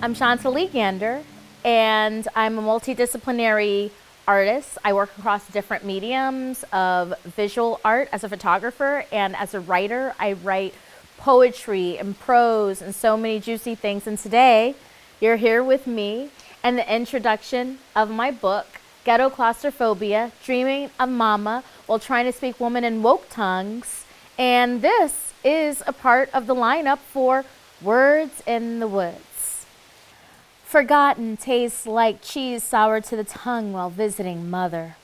I'm Shanta Lee Gander, and I'm a multidisciplinary artist. I work across different mediums of visual art as a photographer, and as a writer, I write poetry and prose and so many juicy things. And today, you're here with me and the introduction of my book, GHETTOCLAUSTROPHOBIA, Dreaming of Mama while trying to speak woman in woke tongues. And this is a part of the lineup for Words in the Woods. Forgotten tastes like cheese sour to the tongue while visiting mother.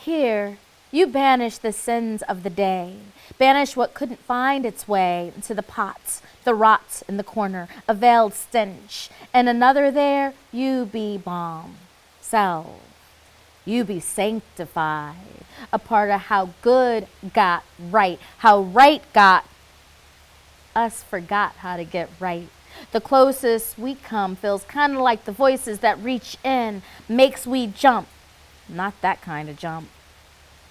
Here, you banish the sins of the day, banish what couldn't find its way into the pots, the rot in the corner, a veiled stench, and another there, you be balm, salve, you be sanctified, a part of how good got right, how right got us forgot how to get right. The closest we come feels kind of like the voices that reach in, makes we jump. Not that kind of jump.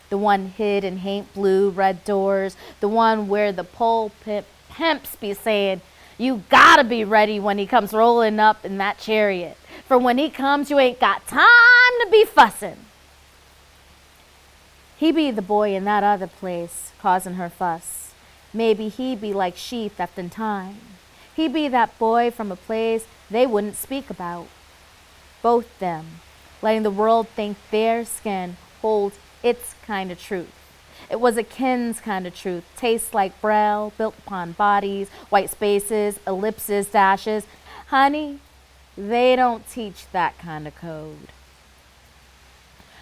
The one hid in haint blue red doors, the one where the pulpit pimps be saying, you gotta be ready when he comes rolling up in that chariot. For when he comes, you ain't got time to be fussing. He be the boy in that other place, causing her fuss. Maybe he be like she theft in time. He be that boy from a place they wouldn't speak about. Both them, letting the world think their skin holds its kind of truth. It was a kin's kind of truth, tastes like braille, built upon bodies, white spaces, ellipses, dashes. Honey, they don't teach that kind of code.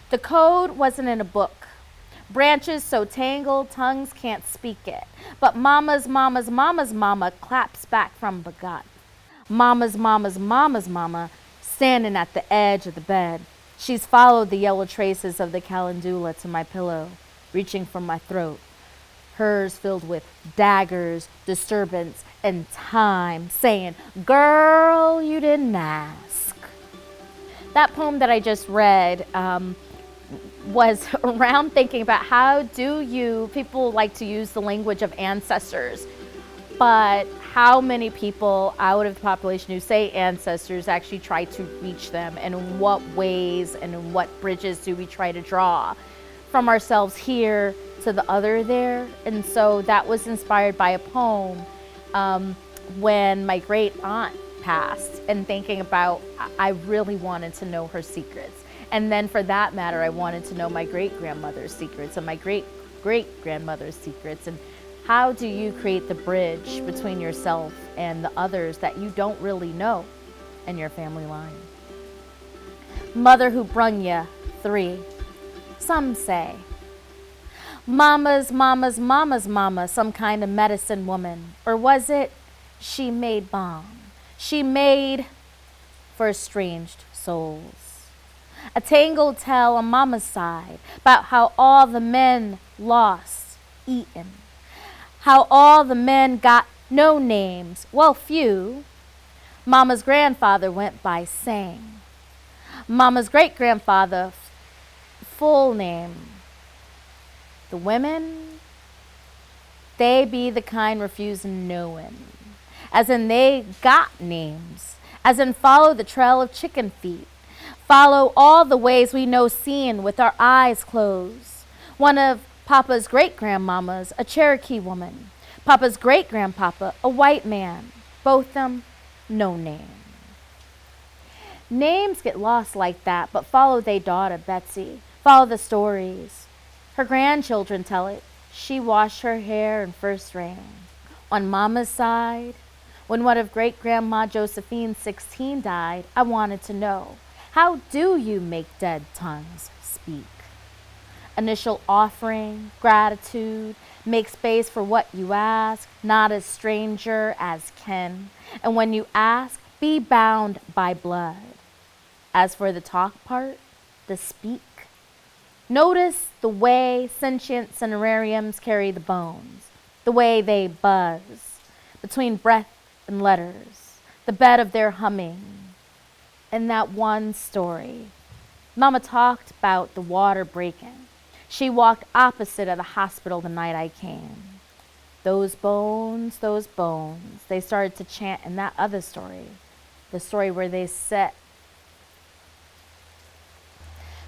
The code wasn't in a book. Branches so tangled, tongues can't speak it. But mama's mama claps back from begot. Mama's mama standing at the edge of the bed. She's followed the yellow traces of the calendula to my pillow, reaching for my throat. Hers filled with daggers, disturbance, and time, saying, girl, you didn't ask. That poem that I just read, was around thinking about people like to use the language of ancestors, but how many people out of the population who say ancestors actually try to reach them, and in what ways and in what bridges do we try to draw from ourselves here to the other there? And so that was inspired by a poem when my great aunt passed, and thinking about I really wanted to know her secrets. And then for that matter, I wanted to know my great-grandmother's secrets and my great-great-grandmother's secrets. And how do you create the bridge between yourself and the others that you don't really know in your family line? Mother who brung ya 3. Some say. Mama's mama, some kind of medicine woman. Or was it she made balm? She made for estranged souls. A tangled tale on mama's side about how all the men lost, eaten. How all the men got no names, well, few. Mama's grandfather went by saying. Mama's great-grandfather, full name. The women, they be the kind refusing knowing. As in they got names. As in follow the trail of chicken feet. Follow all the ways we know seeing with our eyes closed. One of Papa's great-grandmamas, a Cherokee woman. Papa's great-grandpapa, a white man. Both them, no name. Names get lost like that, but follow they daughter, Betsy. Follow the stories. Her grandchildren tell it. She washed her hair in first rain. On Mama's side, when one of great-grandma Josephine 16 died, I wanted to know. How do you make dead tongues speak? Initial offering, gratitude, make space for what you ask, not as stranger as kin. And when you ask, be bound by blood. As for the talk part, the speak. Notice the way sentient cinerariums carry the bones, the way they buzz between breath and letters, the bed of their humming. In that one story, Mama talked about the water breaking. She walked opposite of the hospital the night I came. Those bones, they started to chant in that other story. the story where they sit.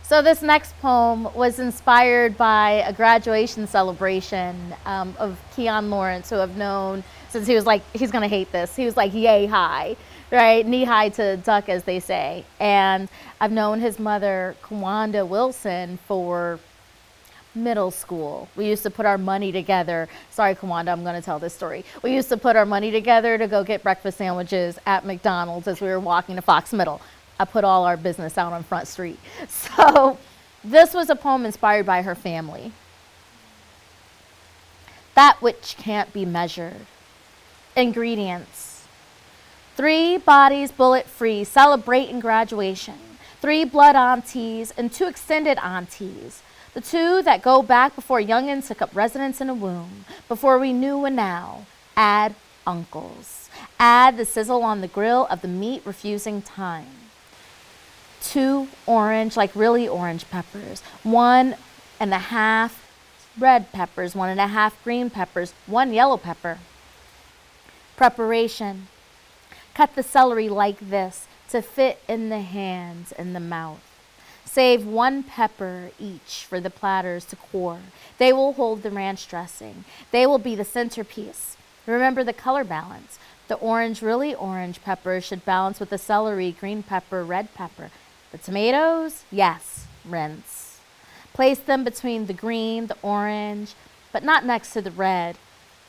So this next poem was inspired by a graduation celebration of Keon Lawrence, who I've known since he was like, he's gonna hate this, he was like yay high, right? Knee high to duck, as they say. And I've known his mother, Kawanda Wilson, for middle school. We used to put our money together. Sorry, Kawanda, I'm gonna tell this story. We used to put our money together to go get breakfast sandwiches at McDonald's as we were walking to Fox Middle. I put all our business out on Front Street. So this was a poem inspired by her family. That which can't be measured. Ingredients. 3 bodies bullet-free celebrating graduation. 3 blood aunties and 2 extended aunties. The 2 that go back before youngins took up residence in a womb. Before we knew a now. Add uncles. Add the sizzle on the grill of the meat refusing time. 2 orange, like really orange peppers, 1.5 red peppers, 1.5 green peppers, 1 yellow pepper. Preparation. Cut the celery like this to fit in the hands and the mouth. Save 1 pepper each for the platters to core. They will hold the ranch dressing. They will be the centerpiece. Remember the color balance. The orange, really orange pepper should balance with the celery, green pepper, red pepper. The tomatoes, yes, rinse. Place them between the green, the orange, but not next to the red.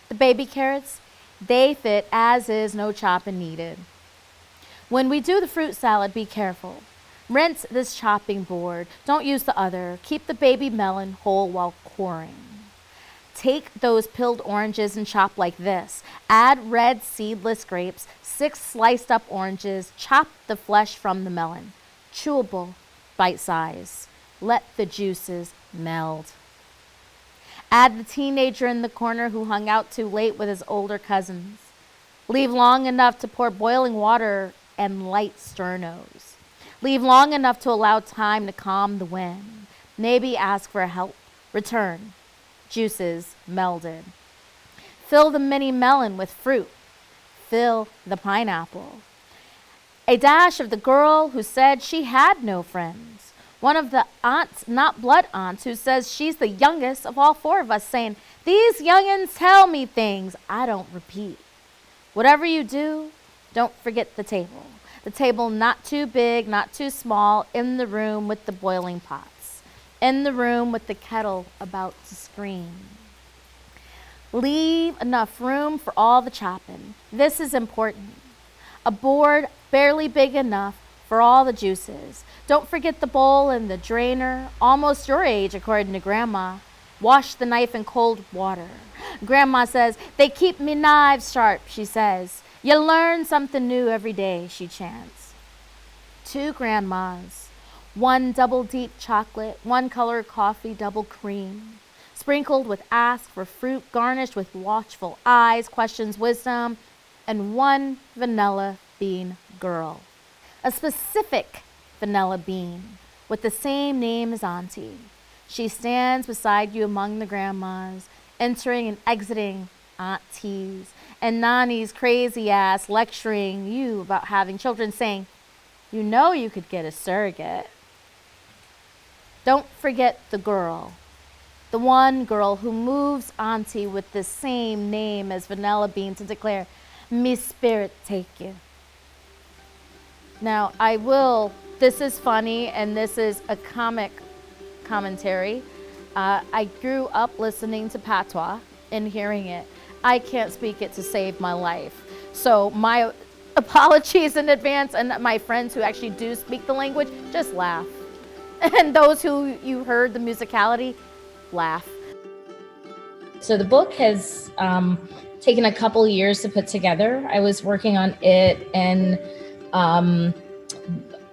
The baby carrots, they fit as is, no chopping needed. When we do the fruit salad, be careful. Rinse this chopping board. Don't use the other. Keep the baby melon whole while coring. Take those peeled oranges and chop like this. Add red seedless grapes, 6 sliced up oranges. Chop the flesh from the melon. Chewable, bite size. Let the juices meld. Add the teenager in the corner who hung out too late with his older cousins. Leave long enough to pour boiling water and light sternos. Leave long enough to allow time to calm the wind. Maybe ask for help. Return. Juices melded. Fill the mini melon with fruit. Fill the pineapple. A dash of the girl who said she had no friends. One of the aunts, not blood aunts, who says she's the youngest of all 4 of us, saying, these youngins tell me things I don't repeat. Whatever you do, don't forget the table. The table not too big, not too small, in the room with the boiling pots. In the room with the kettle about to scream. Leave enough room for all the chopping. This is important. A board barely big enough for all the juices. Don't forget the bowl and the drainer, almost your age according to Grandma. Wash the knife in cold water. Grandma says, they keep me knives sharp, she says. You learn something new every day, she chants. 2 grandmas, 1 double deep chocolate, 1 color coffee, double cream. Sprinkled with ask for fruit, garnished with watchful eyes, questions wisdom, and 1 vanilla bean girl. A specific vanilla bean with the same name as Auntie. She stands beside you among the grandmas, entering and exiting aunties, and Nani's crazy ass lecturing you about having children, saying, you know you could get a surrogate. Don't forget the girl. The one girl who moves Auntie with the same name as Vanilla Bean to declare, me spirit take you. Now, this is funny and this is a comic commentary. I grew up listening to patois and hearing it. I can't speak it to save my life. So my apologies in advance, and my friends who actually do speak the language, just laugh. And those who you heard the musicality, laugh. So the book has taken a couple years to put together. I was working on it and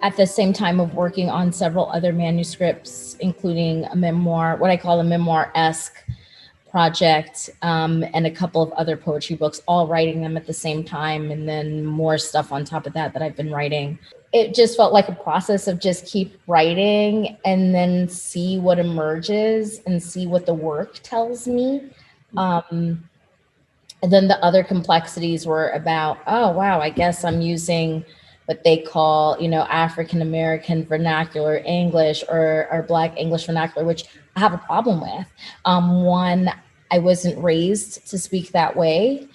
at the same time of working on several other manuscripts, including a memoir, what I call a memoir-esque project, and a couple of other poetry books, all writing them at the same time, and then more stuff on top of that I've been writing. It just felt like a process of just keep writing and then see what emerges and see what the work tells me. And then the other complexities were about, oh, wow, I guess I'm using what they call, African American vernacular English or Black English vernacular, which I have a problem with. One, I wasn't raised to speak that way.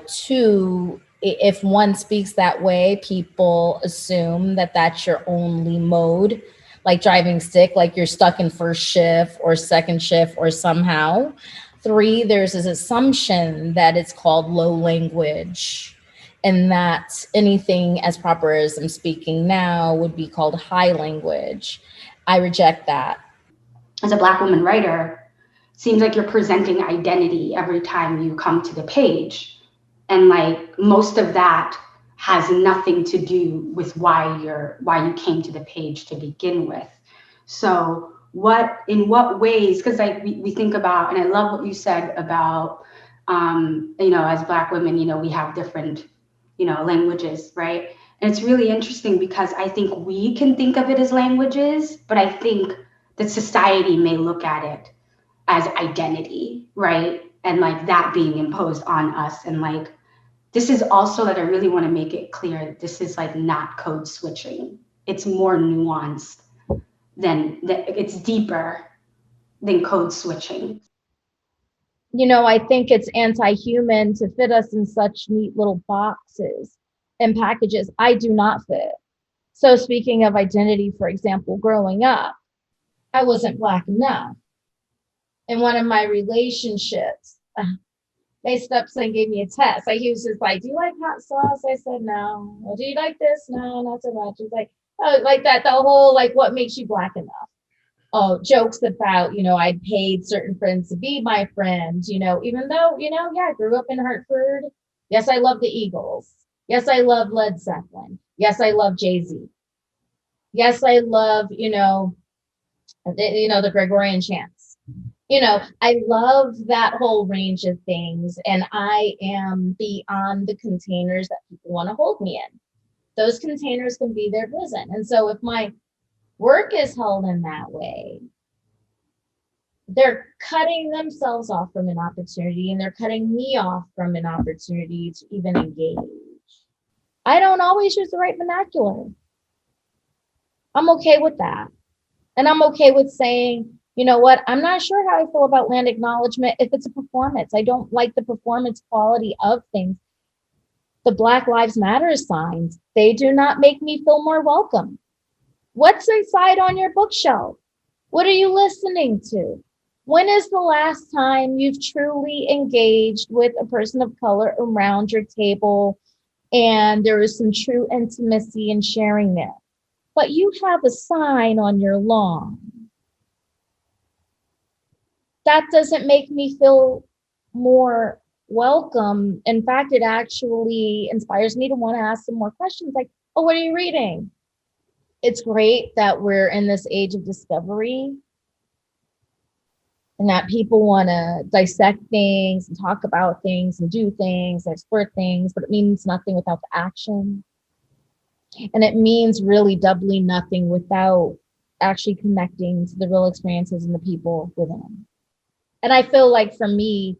Two, if one speaks that way, people assume that that's your only mode, like driving stick, like you're stuck in first shift or second shift or somehow. Three, there's this assumption that it's called low language and that anything as proper as I'm speaking now would be called high language. I reject that. As a Black woman writer, seems like you're presenting identity every time you come to the page. And like most of that has nothing to do with why you came to the page to begin with. So in what ways, because like we think about, and I love what you said about, as Black women, we have different, languages, right? And it's really interesting because I think we can think of it as languages, but I think that society may look at it as identity, right? And like that being imposed on us. And like, this is also that I really want to make it clear that this is like not code switching. It's more nuanced it's deeper than code switching. I think it's anti-human to fit us in such neat little boxes and packages. I do not fit. So speaking of identity, for example, growing up, I wasn't Black enough. In one of my relationships, my stepson gave me a test. He was just like, do you like hot sauce? I said, no. Well, do you like this? No, not so much. It's like, oh, like that, the whole, like, what makes you Black enough? Oh, jokes about, I paid certain friends to be my friend, even though, I grew up in Hartford. Yes, I love the Eagles. Yes, I love Led Zeppelin. Yes, I love Jay-Z. Yes, I love, the Gregorian chants. I love that whole range of things. And I am beyond the containers that people want to hold me in. Those containers can be their prison. And so if my work is held in that way, they're cutting themselves off from an opportunity, and they're cutting me off from an opportunity to even engage. I don't always use the right vernacular. I'm okay with that. And I'm okay with saying, you know what, I'm not sure how I feel about land acknowledgement if it's a performance. I don't like the performance quality of things. The Black Lives Matter signs, they do not make me feel more welcome. What's inside on your bookshelf? What are you listening to? When is the last time you've truly engaged with a person of color around your table and there is some true intimacy in sharing that? But you have a sign on your lawn. That doesn't make me feel more welcome. In fact, it actually inspires me to want to ask some more questions like, oh, what are you reading? It's great that we're in this age of discovery and that people want to dissect things and talk about things and do things and explore things, but it means nothing without the action. And it means really doubly nothing without actually connecting to the real experiences and the people within. And I feel like for me,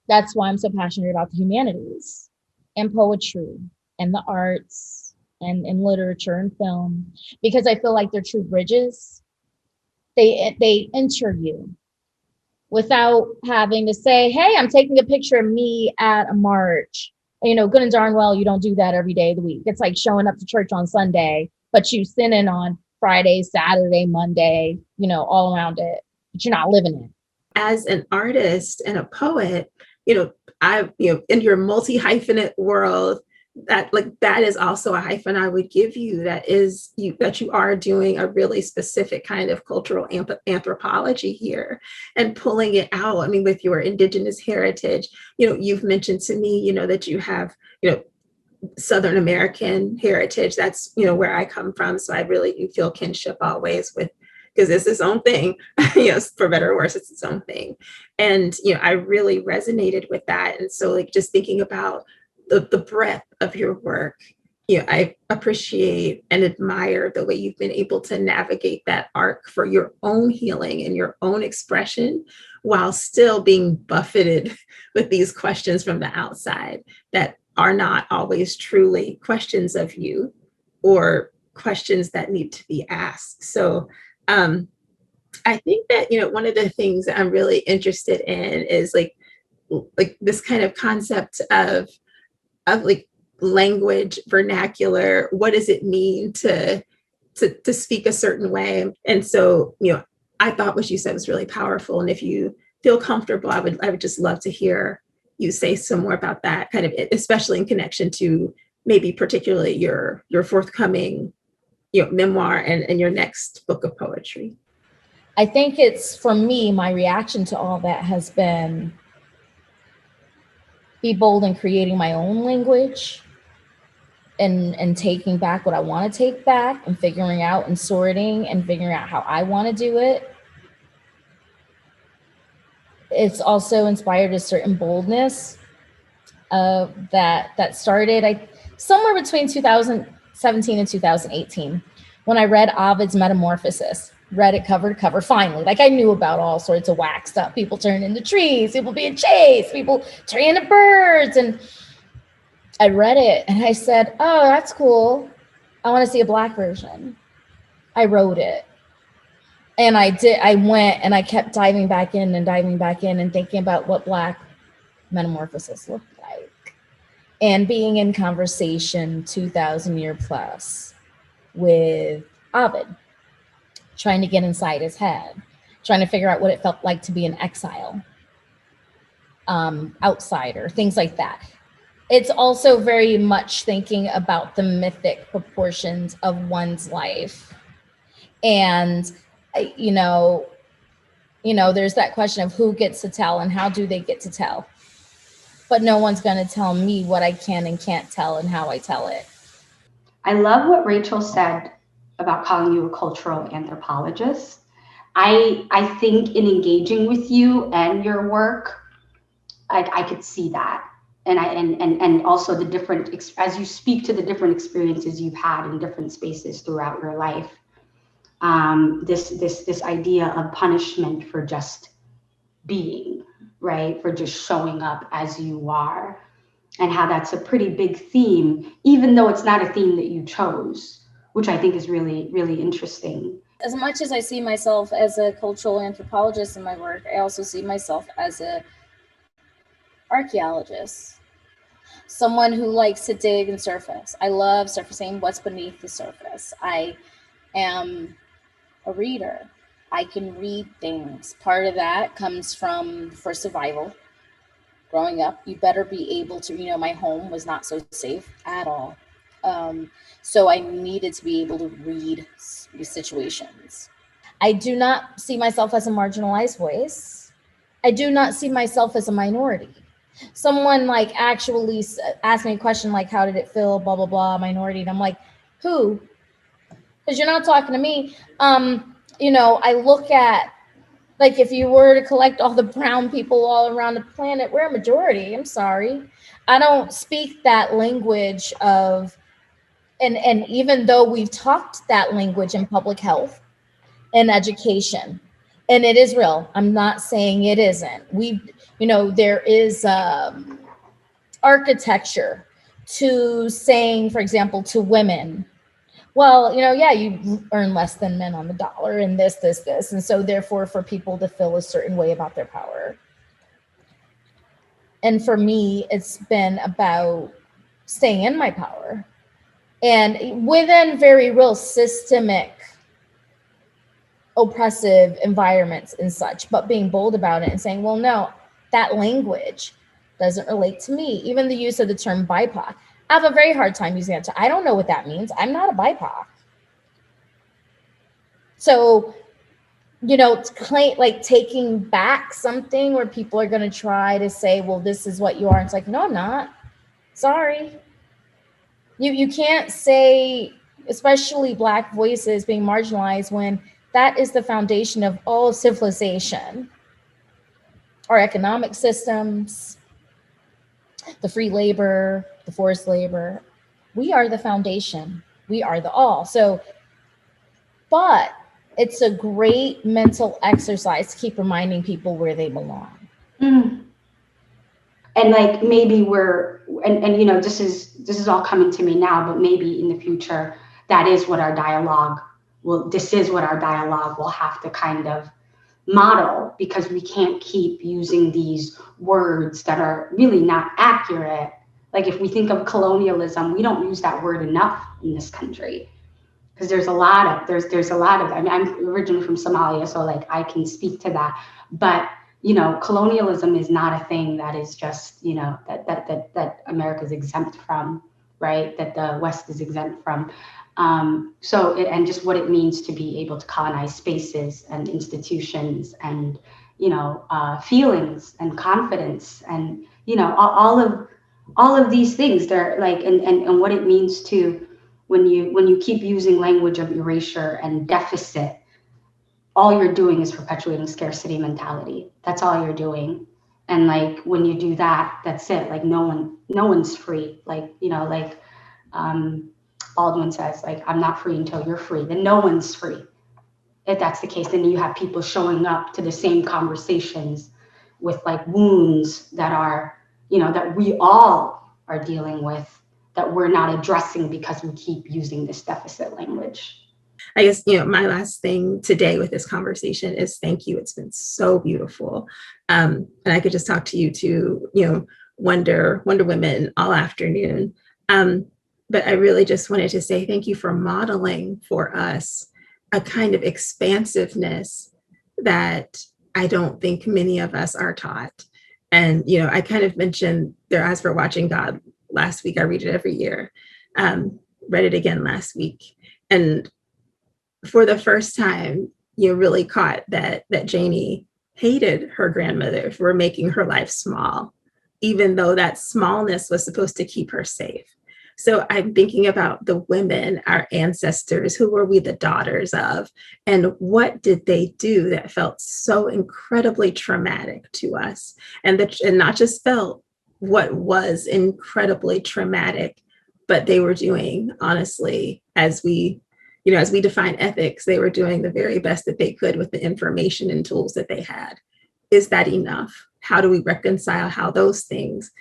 that's why I'm so passionate about the humanities and poetry and the arts and literature and film, because I feel like they're true bridges. They enter you without having to say, hey, I'm taking a picture of me at a march. Good and darn well, you don't do that every day of the week. It's like showing up to church on Sunday, but you sinning on Friday, Saturday, Monday, all around it, but you're not living it. As an artist and a poet, in your multi-hyphenate world, that is also a hyphen I would give you, that you are doing a really specific kind of cultural anthropology here and pulling it out. I mean, with your Indigenous heritage, you've mentioned to me, that you have, Southern American heritage. That's, where I come from. So I really do feel kinship always with, because it's its own thing, for better or worse, it's its own thing. And, I really resonated with that. And so like just thinking about the breadth of your work, I appreciate and admire the way you've been able to navigate that arc for your own healing and your own expression while still being buffeted with these questions from the outside that are not always truly questions of you, or questions that need to be asked. So I think that, one of the things that I'm really interested in is like this kind of concept of like language, vernacular. What does it mean to speak a certain way? And so, I thought what you said was really powerful. And if you feel comfortable, I would just love to hear you say some more about that, kind of, especially in connection to maybe particularly your forthcoming, memoir and your next book of poetry. I think it's, for me, my reaction to all that has been be bold in creating my own language and taking back what I want to take back and figuring out and sorting and figuring out how I want to do it. It's also inspired a certain boldness that started somewhere between 2017 and 2018 when I read Ovid's Metamorphosis. Read it cover to cover, finally. Like, I knew about all sorts of whack stuff. People turning into trees, people being chased, people turning into birds. And I read it and I said, oh, that's cool. I want to see a Black version. I wrote it. And I went and I kept diving back in and thinking about what Black Metamorphosis looked like. And being in conversation 2,000 year plus with Ovid, trying to get inside his head, trying to figure out what it felt like to be an exile, outsider, things like that. It's also very much thinking about the mythic proportions of one's life. And, there's that question of who gets to tell and how do they get to tell. But no one's going to tell me what I can and can't tell and how I tell it. I love what Rachel said about calling you a cultural anthropologist. I think in engaging with you and your work, I could see that. And also the different, as you speak to the different experiences you've had in different spaces throughout your life, this idea of punishment for just being, right? For just showing up as you are, and how that's a pretty big theme, even though it's not a theme that you chose, which I think is really, really interesting. As much as I see myself as a cultural anthropologist in my work, I also see myself as a archaeologist, someone who likes to dig and surface. I love surfacing what's beneath the surface. I am a reader. I can read things. Part of that comes from, for survival. Growing up, you better be able to, my home was not so safe at all. So I needed to be able to read these situations. I do not see myself as a marginalized voice. I do not see myself as a minority. Someone actually asked me a question like, how did it feel, blah, blah, blah, minority. And I'm like, who? Because you're not talking to me. I look at, if you were to collect all the brown people all around the planet, we're a majority. I'm sorry. I don't speak that language of, and even though we've talked that language in public health and education, and it is real, I'm not saying it isn't. There is architecture to saying, for example, to women, well, you earn less than men on the dollar and this. And so therefore for people to feel a certain way about their power. And for me, it's been about staying in my power and within very real systemic oppressive environments and such, but being bold about it and saying, well, no, that language doesn't relate to me. Even the use of the term BIPOC. I have a very hard time using that. I don't know what that means. I'm not a BIPOC. So, taking back something where people are going to try to say, well, this is what you are. It's like, no, I'm not. Sorry. You can't say, especially Black voices being marginalized, when that is the foundation of all civilization. Our economic systems, the free labor, the forced labor. We are the foundation. We are the all. So, but it's a great mental exercise to keep reminding people where they belong. Mm. And maybe this is all coming to me now, but maybe in the future, that is what our dialogue this is what our dialogue will have to kind of model, because we can't keep using these words that are really not accurate. Like if we think of colonialism, we don't use that word enough in this country, because there's a lot of I mean, I'm originally from Somalia, so like I can speak to that. But colonialism is not a thing that is just that America's exempt from, right? That the West is exempt from. And just what it means to be able to colonize spaces and institutions and feelings and confidence and all of these things. They're like and what it means to when you keep using language of erasure and deficit, all you're doing is perpetuating scarcity mentality. That's all you're doing. And like when you do that, that's it. Like no one's free. Baldwin says, like, I'm not free until you're free. Then no one's free. If that's the case, then you have people showing up to the same conversations with like wounds that are, that we all are dealing with, that we're not addressing because we keep using this deficit language. I guess, my last thing today with this conversation is thank you. It's been so beautiful. And I could just talk to you to, Wonder Women all afternoon. But I really just wanted to say thank you for modeling for us a kind of expansiveness that I don't think many of us are taught. And, I kind of mentioned Their Eyes Were Watching God last week. I read it every year. Read it again last week. And for the first time, really caught that Janie hated her grandmother for making her life small, even though that smallness was supposed to keep her safe. So I'm thinking about the women, our ancestors, who were we the daughters of, and what did they do that felt so incredibly traumatic to us, and not just felt what was incredibly traumatic, but they were doing, honestly, as we define ethics, they were doing the very best that they could with the information and tools that they had. Is that enough? How do we reconcile how those things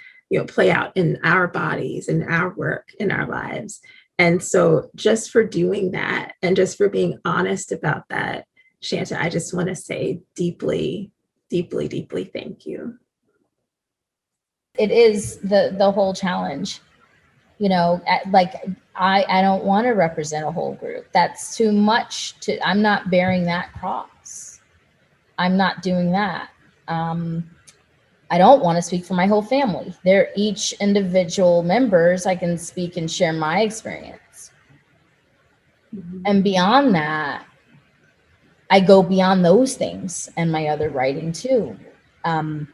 play out in our bodies, in our work, in our lives? And so just for doing that and just for being honest about that, Shanta, I just want to say deeply, deeply, deeply thank you. It is the whole challenge. I don't want to represent a whole group. That's too much I'm not bearing that cross. I'm not doing that. I don't want to speak for my whole family. They're each individual members. I can speak and share my experience. Mm-hmm. And beyond that, I go beyond those things and my other writing too. But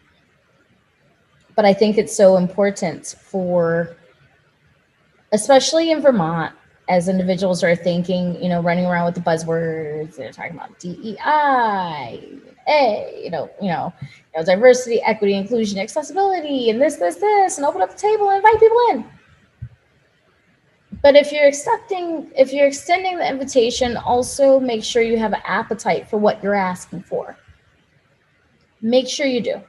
I think it's so important for, especially in Vermont, as individuals are thinking, running around with the buzzwords, they're talking about DEI, diversity, equity, inclusion, accessibility, and this, and open up the table and invite people in. But if you're extending the invitation, also make sure you have an appetite for what you're asking for. Make sure you do.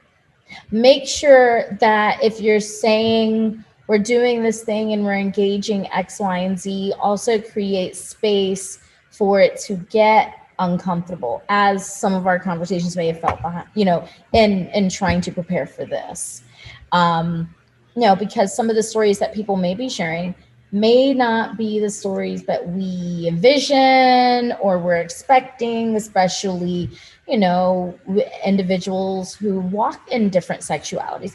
Make sure that if you're saying we're doing this thing and we're engaging X, Y, and Z, also create space for it to get uncomfortable, as some of our conversations may have felt behind, in trying to prepare for this. Because some of the stories that people may be sharing may not be the stories that we envision or we're expecting, especially, individuals who walk in different sexualities.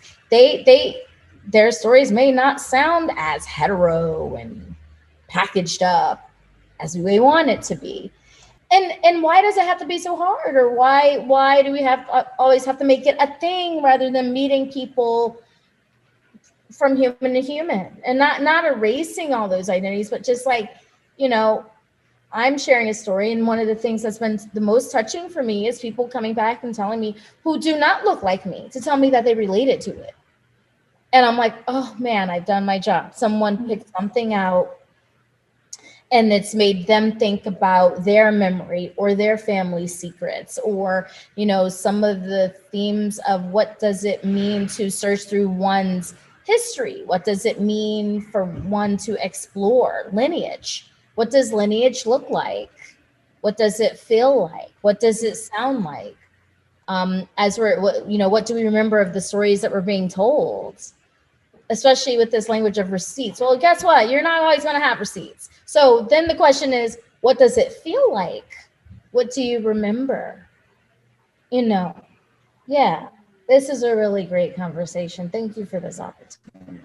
Their stories may not sound as hetero and packaged up as we want it to be. And why does it have to be so hard? Or why do we always have to make it a thing rather than meeting people from human to human, and not erasing all those identities, but just like, I'm sharing a story, and one of the things that's been the most touching for me is people coming back and telling me, who do not look like me, to tell me that they related to it. And I'm like, oh man, I've done my job. Someone picked something out and it's made them think about their memory or their family secrets, or, some of the themes of what does it mean to search through one's history? What does it mean for one to explore lineage? What does lineage look like? What does it feel like? What does it sound like? As we're, what do we remember of the stories that were being told? Especially with this language of receipts. Well, guess what? You're not always going to have receipts. So then the question is, what does it feel like? What do you remember? Yeah, this is a really great conversation. Thank you for this opportunity.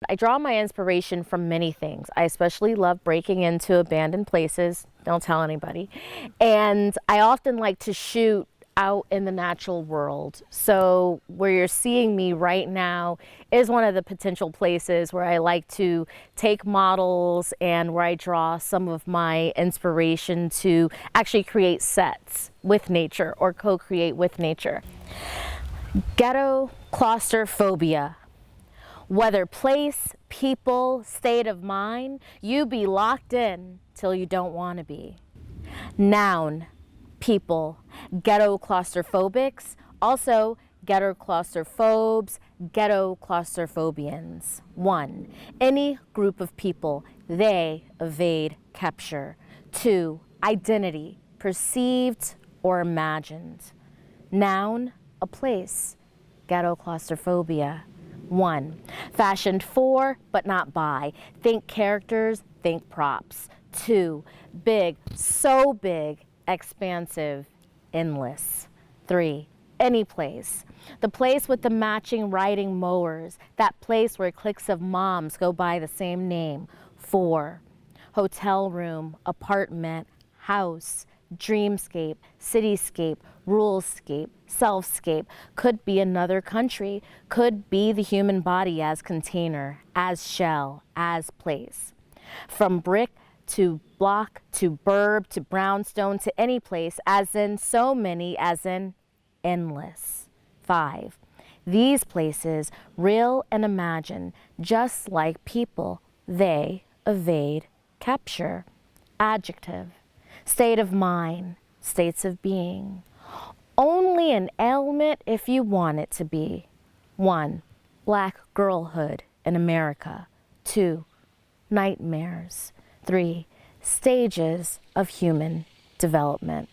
I draw my inspiration from many things. I especially love breaking into abandoned places. Don't tell anybody. And I often like to shoot out in the natural world. So where you're seeing me right now is one of the potential places where I like to take models and where I draw some of my inspiration to actually create sets with nature or co-create with nature. Ghetto claustrophobia. Whether place, people, state of mind, you be locked in till you don't want to be. Noun, people, ghetto claustrophobics, also ghetto claustrophobes, ghetto claustrophobians. 1. Any group of people, they evade capture. 2. Identity, perceived or imagined. Noun, a place, ghetto claustrophobia. 1. Fashioned for, but not by. Think characters, think props. 2. Big, so big, expansive, endless. 3. Any place. The place with the matching riding mowers. That place where cliques of moms go by the same name. 4. Hotel room, apartment, house, dreamscape, cityscape, ruralscape, selfscape, could be another country, could be the human body as container, as shell, as place. From brick to block to burb to brownstone to any place, as in so many, as in endless. 5. These places, real and imagined, just like people, they evade capture. Adjective. State of mind, states of being. Only an ailment if you want it to be. 1. Black girlhood in America. 2. Nightmares. 3. Stages of human development.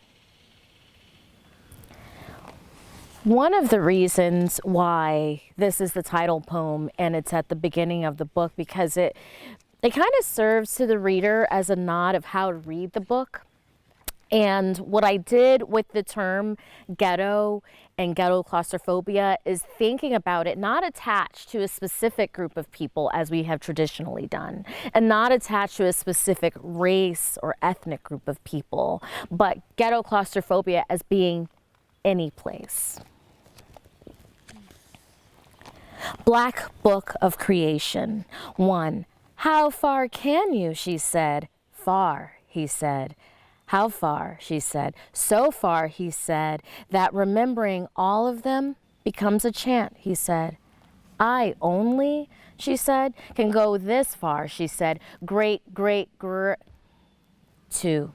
One of the reasons why this is the title poem and it's at the beginning of the book, because it kind of serves to the reader as a nod of how to read the book. And what I did with the term ghetto and ghetto claustrophobia is thinking about it not attached to a specific group of people as we have traditionally done, and not attached to a specific race or ethnic group of people, but ghetto claustrophobia as being any place. Black Book of Creation. 1. How far can you, she said. Far, he said. How far, she said. So far, he said, that remembering all of them becomes a chant, he said. I only, she said, can go this far, she said. Great. 2.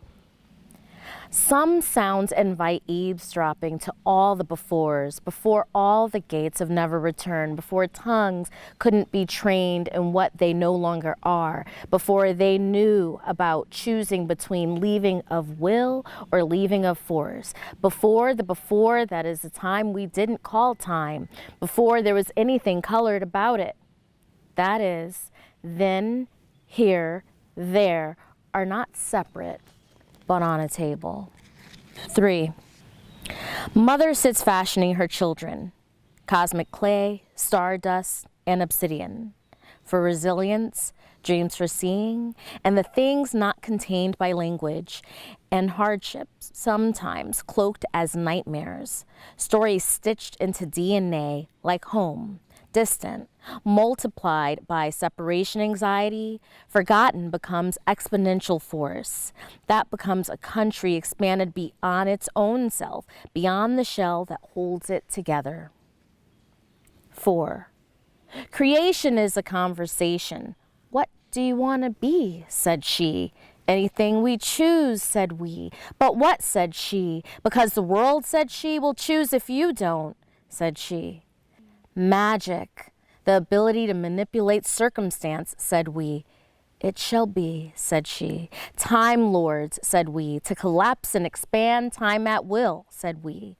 Some sounds invite eavesdropping to all the befores, before all the gates of never return, before tongues couldn't be trained in what they no longer are, before they knew about choosing between leaving of will or leaving of force, before that is the time we didn't call time, before there was anything colored about it. That is, then, here, there are not separate, but on a table. 3. Mother sits fashioning her children, cosmic clay, stardust, and obsidian, for resilience, dreams for seeing, and the things not contained by language, and hardships, sometimes cloaked as nightmares, stories stitched into DNA like home, distant, multiplied by separation anxiety, forgotten becomes exponential force. That becomes a country expanded beyond its own self, beyond the shell that holds it together. 4. Creation is a conversation. What do you want to be? Said she. Anything we choose, said we. But what, said she? Because the world, said she, will choose if you don't, said she. Magic. the ability to manipulate circumstance, said we. It shall be, said she. Time lords, said we, to collapse and expand time at will, said we.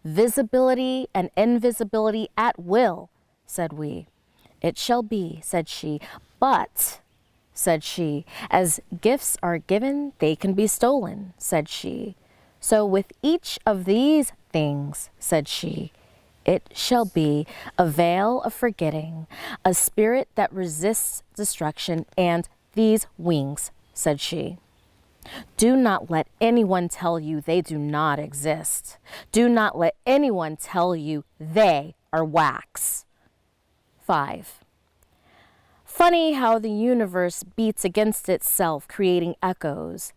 Visibility and invisibility at will, said we. It shall be, said she, but, said she, as gifts are given, they can be stolen, said she. So with each of these things, said she, it shall be a veil of forgetting, a spirit that resists destruction, and these wings, said she. Do not let anyone tell you they do not exist. Do not let anyone tell you they are wax. 5. Funny how the universe beats against itself, creating echoes.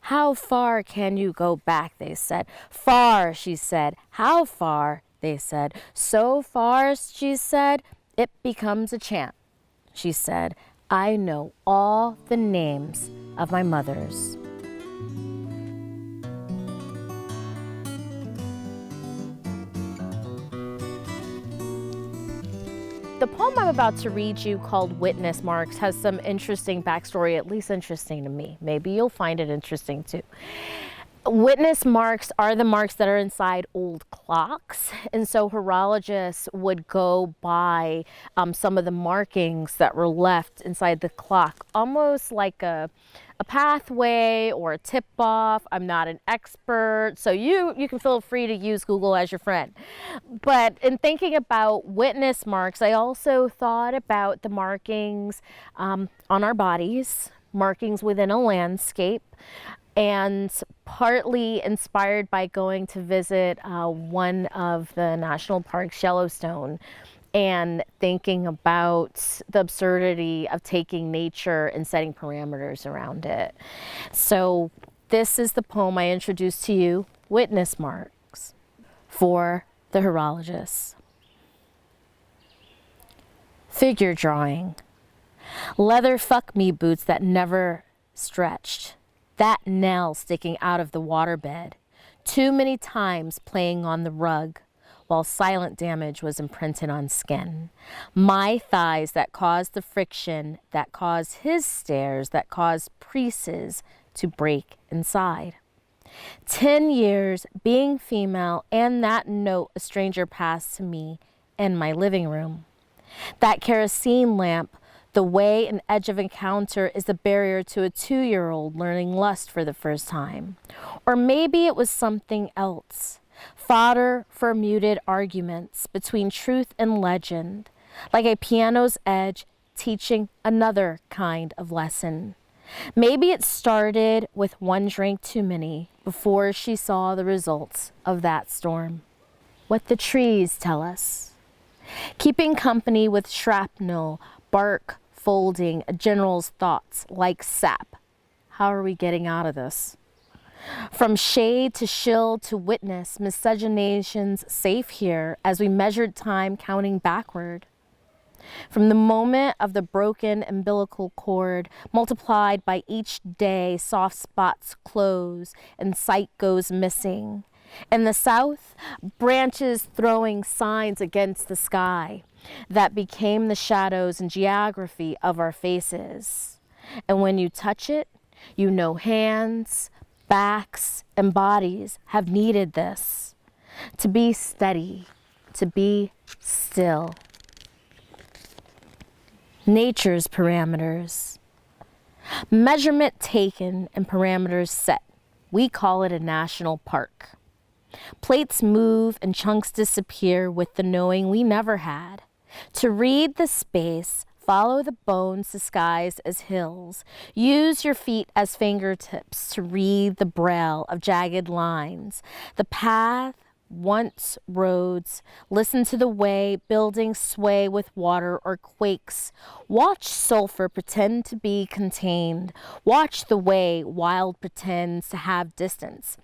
How far can you go back, they said. Far, she said. How far, they said. So far, she said, it becomes a chant. She said, I know all the names of my mothers. The poem I'm about to read you, called Witness Marks, has some interesting backstory, at least interesting to me. Maybe you'll find it interesting too. Witness marks are the marks that are inside old clocks, and so horologists would go by some of the markings that were left inside the clock, almost like a pathway or a tip-off. I'm not an expert, so you can feel free to use Google as your friend. But in thinking about witness marks, I also thought about the markings on our bodies, markings within a landscape, and partly inspired by going to visit one of the national parks, Yellowstone, and thinking about the absurdity of taking nature and setting parameters around it. So this is the poem I introduced to you, Witness Marks, for the horologists. Figure drawing. Leather fuck-me boots that never stretched. That nail sticking out of the waterbed. Too many times playing on the rug, while silent damage was imprinted on skin. My thighs that caused the friction, that caused his stares, that caused creases to break inside. 10 years being female, and that note a stranger passed to me in my living room. That kerosene lamp, the way an edge of encounter is the barrier to a 2-year-old learning lust for the first time. Or maybe it was something else. Fodder for muted arguments between truth and legend, like a piano's edge teaching another kind of lesson. Maybe it started with one drink too many before she saw the results of that storm. What the trees tell us. Keeping company with shrapnel, bark folding a general's thoughts like sap. How are we getting out of this? From shade to shill to witness, miscegenation's safe here as we measured time counting backward. From the moment of the broken umbilical cord, multiplied by each day, soft spots close and sight goes missing. In the south, branches throwing signs against the sky that became the shadows and geography of our faces. And when you touch it, you know hands, backs, and bodies have needed this. To be steady, to be still. Nature's parameters. Measurement taken and parameters set. We call it a national park. Plates move and chunks disappear with the knowing we never had. To read the space, follow the bones disguised as hills. Use your feet as fingertips to read the braille of jagged lines. The path, once roads. Listen to the way buildings sway with water or quakes. Watch sulfur pretend to be contained. Watch the way wild pretends to have distance.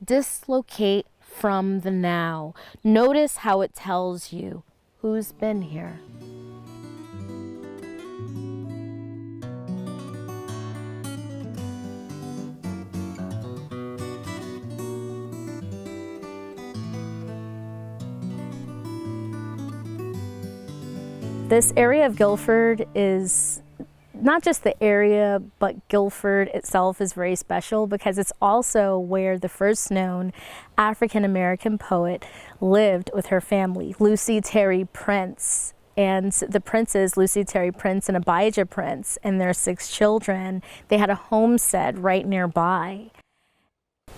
Dislocate from the now. Notice how it tells you who's been here. This area of Guilford is not just the area, but Guilford itself is very special because it's also where the first known African-American poet lived with her family, Lucy Terry Prince. And the Princes, Lucy Terry Prince and Abijah Prince, and their 6 children, they had a homestead right nearby.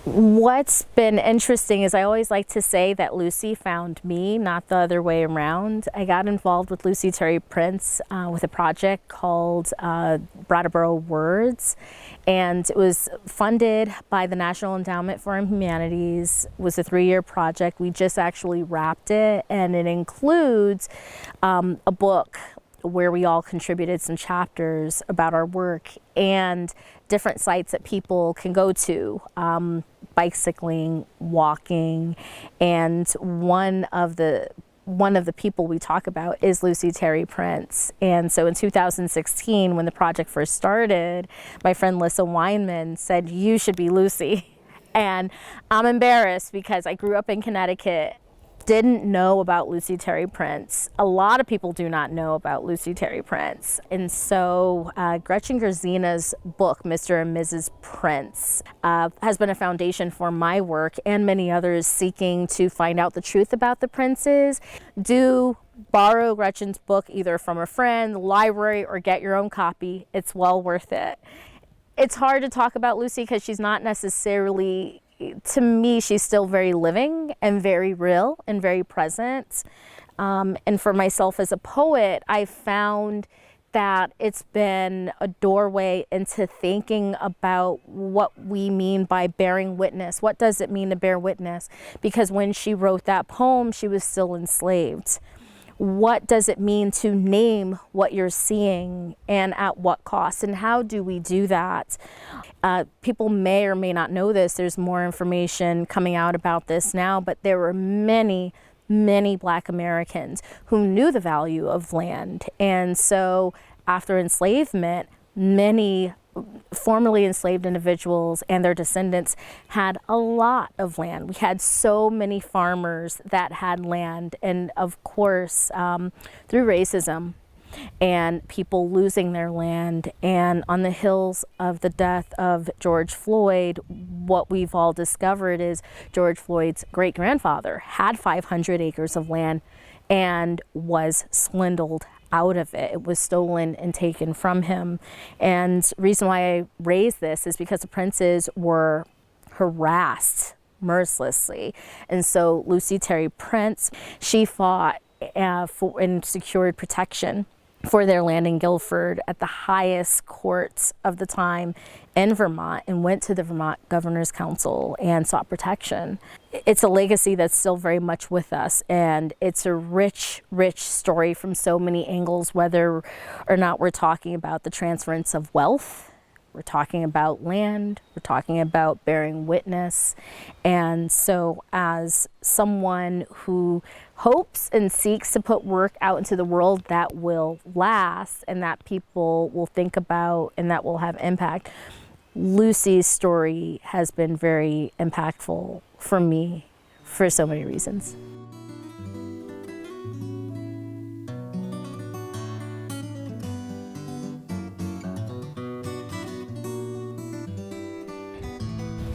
What's been interesting is I always like to say that Lucy found me, not the other way around. I got involved with Lucy Terry Prince with a project called Brattleboro Words, and it was funded by the National Endowment for Humanities. It was a 3-year project. We just actually wrapped it, and it includes a book where we all contributed some chapters about our work and different sites that people can go to, bicycling, walking, and one of the people we talk about is Lucy Terry Prince. And so in 2016, when the project first started, my friend Lissa Weinman said, "You should be Lucy." And I'm embarrassed because I grew up in Connecticut, didn't know about Lucy Terry Prince. A lot of people do not know about Lucy Terry Prince. And so Gretchen Gerzina's book, Mr. and Mrs. Prince, has been a foundation for my work and many others seeking to find out the truth about the Princes. Do borrow Gretchen's book either from a friend, the library, or get your own copy. It's well worth it. It's hard to talk about Lucy because she's not necessarily, to me, she's still very living and very real and very present. And for myself as a poet, I found that it's been a doorway into thinking about what we mean by bearing witness. What does it mean to bear witness? Because when she wrote that poem, she was still enslaved. What does it mean to name what you're seeing and at what cost? And how do we do that? People may or may not know this. There's more information coming out about this now, but there were many Black Americans who knew the value of land. And so after enslavement, many formerly enslaved individuals and their descendants had a lot of land. We had so many farmers that had land, and of course, through racism and people losing their land, and on the heels of the death of George Floyd, what we've all discovered is George Floyd's great-grandfather had 500 acres of land and was swindled out of it. It was stolen and taken from him. And the reason why I raise this is because the Princes were harassed mercilessly. And so Lucy Terry Prince, she fought for and secured protection for their land in Guilford at the highest courts of the time in Vermont, and went to the Vermont Governor's Council and sought protection. It's a legacy that's still very much with us, and it's a rich story from so many angles, whether or not we're talking about the transference of wealth, we're talking about land, we're talking about bearing witness. And so as someone who hopes and seeks to put work out into the world that will last and that people will think about and that will have impact, Lucy's story has been very impactful for me for so many reasons.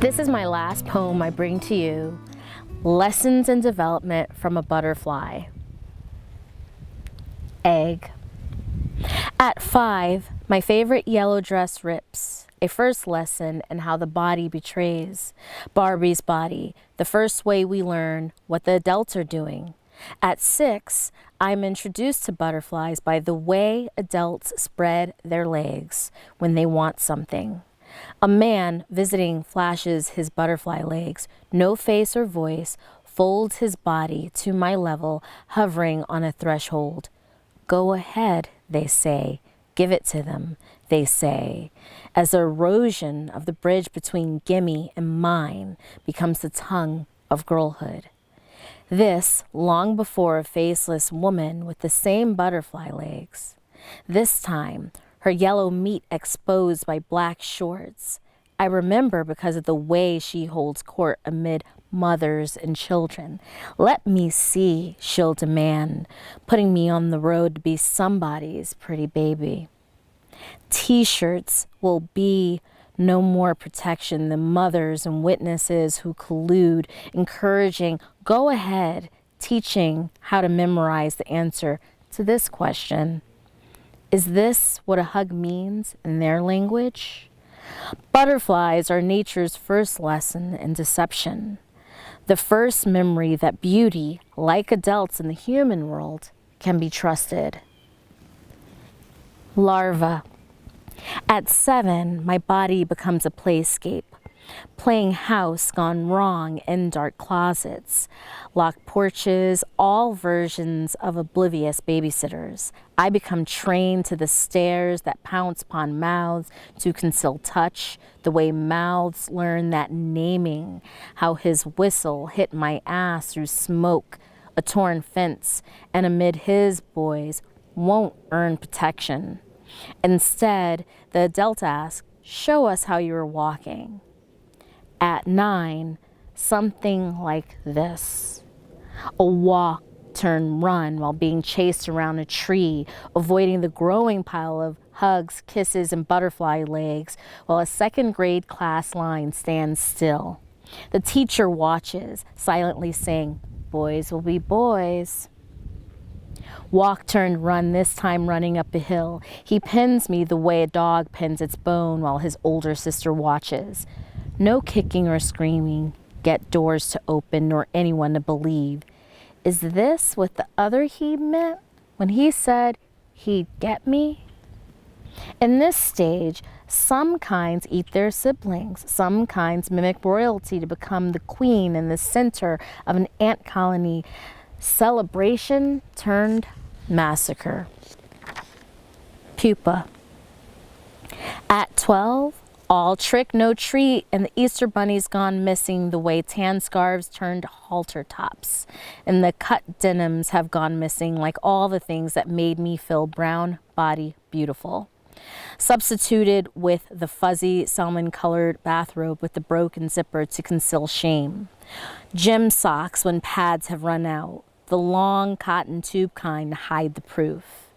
This is my last poem I bring to you, Lessons in Development from a Butterfly. Egg. At 5, my favorite yellow dress rips, a first lesson in how the body betrays. Barbie's body, the first way we learn what the adults are doing. At 6, I'm introduced to butterflies by the way adults spread their legs when they want something. A man visiting flashes his butterfly legs, no face or voice, folds his body to my level, hovering on a threshold. Go ahead, they say. Give it to them, they say, as the erosion of the bridge between gimme and mine becomes the tongue of girlhood. This long before a faceless woman with the same butterfly legs. This time, her yellow meat exposed by black shorts. I remember because of the way she holds court amid mothers and children. Let me see, she'll demand, putting me on the road to be somebody's pretty baby. T-shirts will be no more protection than mothers and witnesses who collude, encouraging, go ahead, teaching how to memorize the answer to this question. Is this what a hug means in their language? Butterflies are nature's first lesson in deception. The first memory that beauty, like adults in the human world, can be trusted. Larva. At 7, my body becomes a playscape, playing house gone wrong in dark closets, locked porches, all versions of oblivious babysitters. I become trained to the stares that pounce upon mouths to conceal touch, the way mouths learn that naming, how his whistle hit my ass through smoke, a torn fence, and amid his boys won't earn protection. Instead, the adult asks, show us how you were walking. At 9, something like this. A walk, turn, run while being chased around a tree, avoiding the growing pile of hugs, kisses, and butterfly legs, while a second grade class line stands still. The teacher watches, silently saying, boys will be boys. Walk, turn, run, this time running up a hill. He pins me the way a dog pins its bone while his older sister watches. No kicking or screaming, get doors to open nor anyone to believe. Is this what the other he meant when he said he'd get me? In this stage, some kinds eat their siblings. Some kinds mimic royalty to become the queen in the center of an ant colony. Celebration turned massacre. Pupa. At 12, all trick, no treat, and the Easter bunny's gone missing the way tan scarves turned halter tops. And the cut denims have gone missing like all the things that made me feel brown body beautiful. Substituted with the fuzzy salmon-colored bathrobe with the broken zipper to conceal shame. Gym socks when pads have run out. The long cotton tube kind to hide the proof.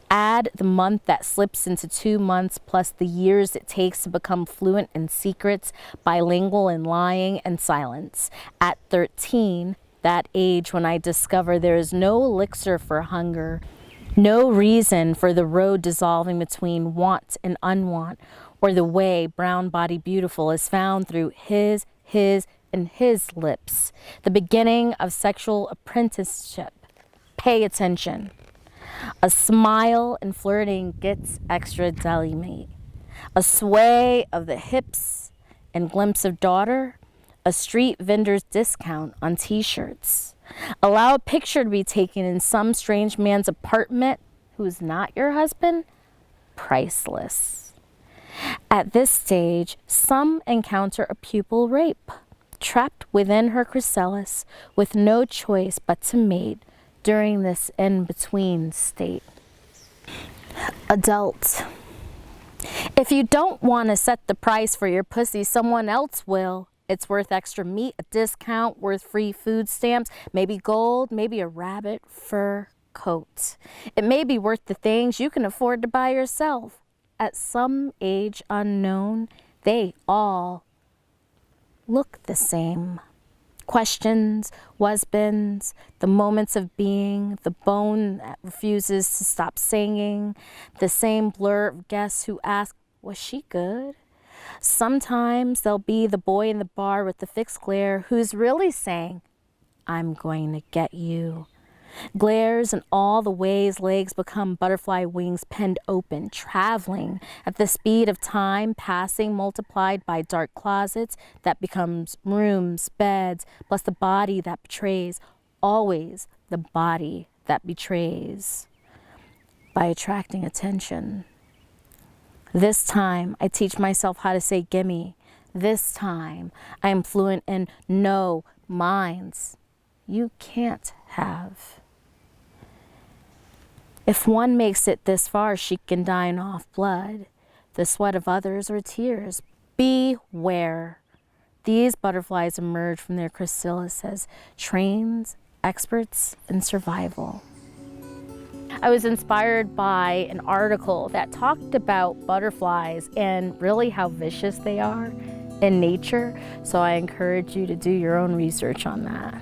Add the month that slips into 2 months plus the years it takes to become fluent in secrets, bilingual in lying and silence. At 13, that age when I discover there is no elixir for hunger, no reason for the road dissolving between want and unwant, or the way brown body beautiful is found through his, and his lips. The beginning of sexual apprenticeship. Pay attention. A smile and flirting gets extra deli meat. A sway of the hips and glimpse of daughter. A street vendor's discount on t-shirts. Allow a picture to be taken in some strange man's apartment who's not your husband. Priceless. At this stage, some encounter a pupil rape. Trapped within her chrysalis with no choice but to mate during this in-between state. Adult. If you don't want to set the price for your pussy, someone else will. It's worth extra meat, a discount, worth free food stamps, maybe gold, maybe a rabbit fur coat. It may be worth the things you can afford to buy yourself. At some age unknown, they all look the same. Questions, was-beens, the moments of being, the bone that refuses to stop singing, the same blur of guests who ask, was she good? Sometimes there'll be the boy in the bar with the fixed glare who's really saying, I'm going to get you. Glares in all the ways legs become butterfly wings penned open, traveling at the speed of time, passing, multiplied by dark closets that becomes rooms, beds, plus the body that betrays, always the body that betrays, by attracting attention. This time, I teach myself how to say gimme. This time, I am fluent in no, mines. You can't have. If one makes it this far, she can dine off blood, the sweat of others or tears. Beware. These butterflies emerge from their chrysalis as trained experts in survival. I was inspired by an article that talked about butterflies and really how vicious they are in nature, so I encourage you to do your own research on that.